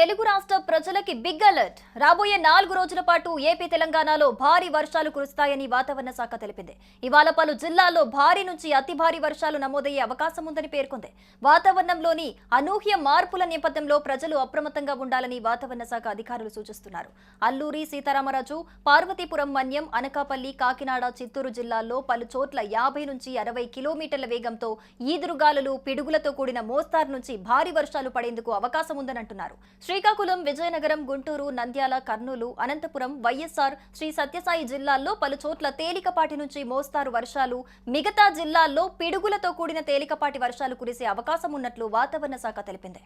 తెలుగు రాష్ట్ర ప్రజలకి big alert. రాబోయే 4 రోజుల పాటు ఏపీ తెలంగాణలో భారీ వర్షాలు కురుస్తాయని వాతావరణ శాఖ తెలిపింది. ఇవాళ పలు జిల్లాల్లో భారీ నుంచి అతి భారీ వర్షాలు నమోదయ్యే అవకాశం ఉందని పేర్కొంది. వాతావరణంలోని అనూహ్య మార్పుల నేపథ్యంలో ప్రజలు అప్రమత్తంగా ఉండాలని వాతావరణ శాఖ అధికారులు సూచిస్తున్నారు. అల్లూరి సీతారామరాజు, పార్వతీపురం, మన్యం, అనకాపల్లి, కాకినాడ, చిత్తూరు జిల్లాల్లో పలు చోట్ల 50 నుంచి 60 కిలోమీటర్ల వేగంతో ఈదురుగాలులు, పిడుగులతో కూడిన మోస్తారు నుంచి భారీ వర్షాలు పడేందుకు అవకాశం ఉందని అంటున్నారు. శ్రీకాకుళం, విజయనగరం, గుంటూరు, నంద్యాల, కర్నూలు, అనంతపురం, వైఎస్ఆర్, శ్రీ సత్యసాయి జిల్లాల్లో పలు చోట్ల తేలికపాటి నుంచి మోస్తారు వర్షాలు, మిగతా జిల్లాల్లో పిడుగులతో కూడిన తేలికపాటి వర్షాలు కురిసే అవకాశం ఉన్నట్లు వాతావరణ శాఖ తెలిపింది.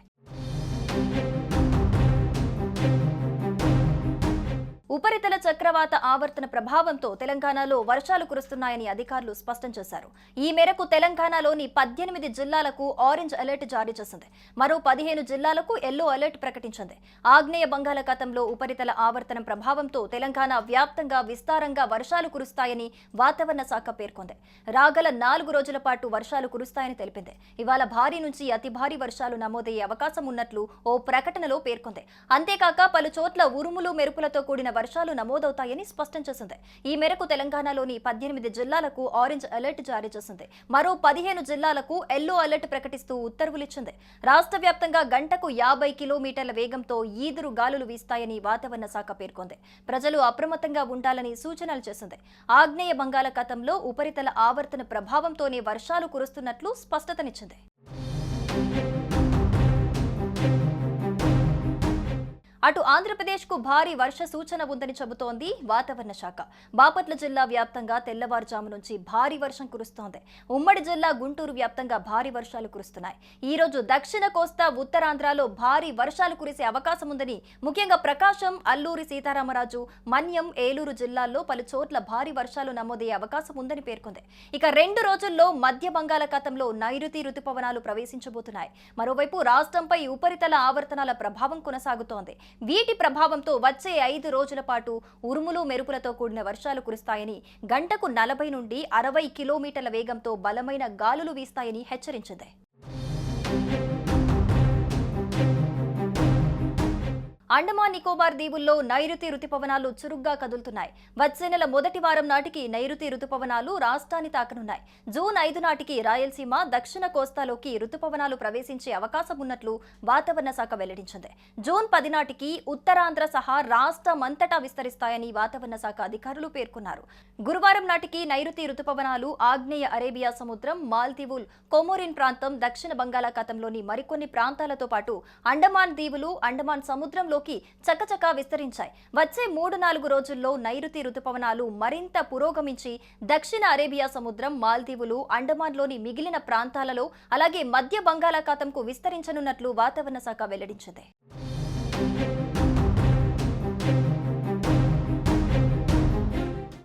ఉపరితల చక్రవాత ఆవర్తన ప్రభావంతో తెలంగాణలో వర్షాలు కురుస్తున్నాయని అధికారులు స్పష్టం చేశారు. ఈ మేరకు తెలంగాణలోని 18 జిల్లాలకు ఆరెంజ్ అలర్ట్ జారీ చేసింది. మరో 15 జిల్లాలకు ఎల్లో అలర్ట్ ప్రకటించింది. ఆగ్నేయ బంగాళాఖాతంలో ఉపరితల ఆవర్తనం ప్రభావంతో తెలంగాణ వ్యాప్తంగా విస్తారంగా వర్షాలు కురుస్తాయని వాతావరణ శాఖ పేర్కొంది. రాగల 4 రోజుల పాటు వర్షాలు కురుస్తాయని తెలిపింది. ఇవాళ భారీ నుంచి అతి భారీ వర్షాలు నమోదయ్యే అవకాశం ఉన్నట్లు ఓ ప్రకటనలో పేర్కొంది. అంతేకాక పలు చోట్ల ఉరుములు, మెరుపులతో కూడిన వర్షాలు నమోదవుతాయని స్పష్టం చేసింది. ఈ మేరకు తెలంగాణలోని 18 జిల్లాలకు ఆరెంజ్ అలర్ట్ జారీ చేసింది. మరో 15 జిల్లాలకు ఎల్లో అలర్ట్ ప్రకటిస్తూ ఉత్తర్వులిచ్చింది. రాష్ట్ర వ్యాప్తంగా గంటకు 50 కిలోమీటర్ల వేగంతో ఈదురు గాలులు వీస్తాయని వాతావరణ శాఖ పేర్కొంది. ప్రజలు అప్రమత్తంగా ఉండాలని సూచనలు చేసింది. ఆగ్నేయ బంగాళాఖాతంలో ఉపరితల ఆవర్తన ప్రభావంతోనే వర్షాలు కురుస్తున్నట్లు స్పష్టతనిచ్చింది. అటు ఆంధ్రప్రదేశ్కు భారీ వర్ష సూచన ఉందని చెబుతోంది వాతావరణ శాఖ. బాపట్ల జిల్లా వ్యాప్తంగా తెల్లవారుజాము నుంచి భారీ వర్షం కురుస్తోంది. ఉమ్మడి జిల్లా గుంటూరు వ్యాప్తంగా భారీ వర్షాలు కురుస్తున్నాయి. ఈ రోజు దక్షిణ కోస్తా, ఉత్తరాంధ్రలో భారీ వర్షాలు కురిసే అవకాశం ఉందని, ముఖ్యంగా ప్రకాశం, అల్లూరి సీతారామరాజు, మన్యం, ఏలూరు జిల్లాల్లో పలు చోట్ల భారీ వర్షాలు నమోదయ్యే అవకాశం ఉందని పేర్కొంది. ఇక 2 రోజుల్లో మధ్య బంగాళాఖాతంలో నైరుతి రుతుపవనాలు ప్రవేశించబోతున్నాయి. మరోవైపు రాష్ట్రంపై ఉపరితల ఆవర్తనాల ప్రభావం కొనసాగుతోంది. వీటి ప్రభావంతో వచ్చే 5 రోజుల పాటు ఉరుములు, మెరుపులతో కూడిన వర్షాలు కురుస్తాయని, గంటకు 40 నుండి 60 కిలోమీటర్ల వేగంతో బలమైన గాలులు వీస్తాయని హెచ్చరించింది. అండమాన్ నికోబార్ దీవుల్లో నైరుతి రుతుపవనాలు చురుగ్గా కదులుతున్నాయి. వచ్చే నెల మొదటి వారం నాటికి నైరుతి రుతుపవనాలు రాష్ట్రాన్ని తాకనున్నాయి. జూన్ 5 నాటికి రాయలసీమ, దక్షిణ కోస్తాలోకి రుతుపవనాలు ప్రవేశించే అవకాశం ఉన్నట్లు వాతావరణ శాఖ వెల్లడించింది. జూన్ 10 నాటికి ఉత్తరాంధ్ర సహా రాష్ట్రమంతటా విస్తరిస్తాయని వాతావరణ శాఖ అధికారులు పేర్కొన్నారు. గురువారం నాటికి నైరుతి రుతుపవనాలు ఆగ్నేయ అరేబియా సముద్రం, మాల్దీవుల్, కొమోరిన్ ప్రాంతం, దక్షిణ బంగాళాఖాతంలోని మరికొన్ని ప్రాంతాలతో పాటు అండమాన్ దీవులు, అండమాన్ సముద్రంలో చకచకా విస్తరించాయి. వచ్చే 3-4 రోజుల్లో నైరుతి రుతుపవనాలు మరింత పురోగమించి దక్షిణ అరేబియా సముద్రం, మాల్దీవులు, అండమాన్లోని మిగిలిన ప్రాంతాలలో, అలాగే మధ్య బంగాళాఖాతంకు విస్తరించనున్నట్లు వాతావరణ శాఖ వెల్లడించింది.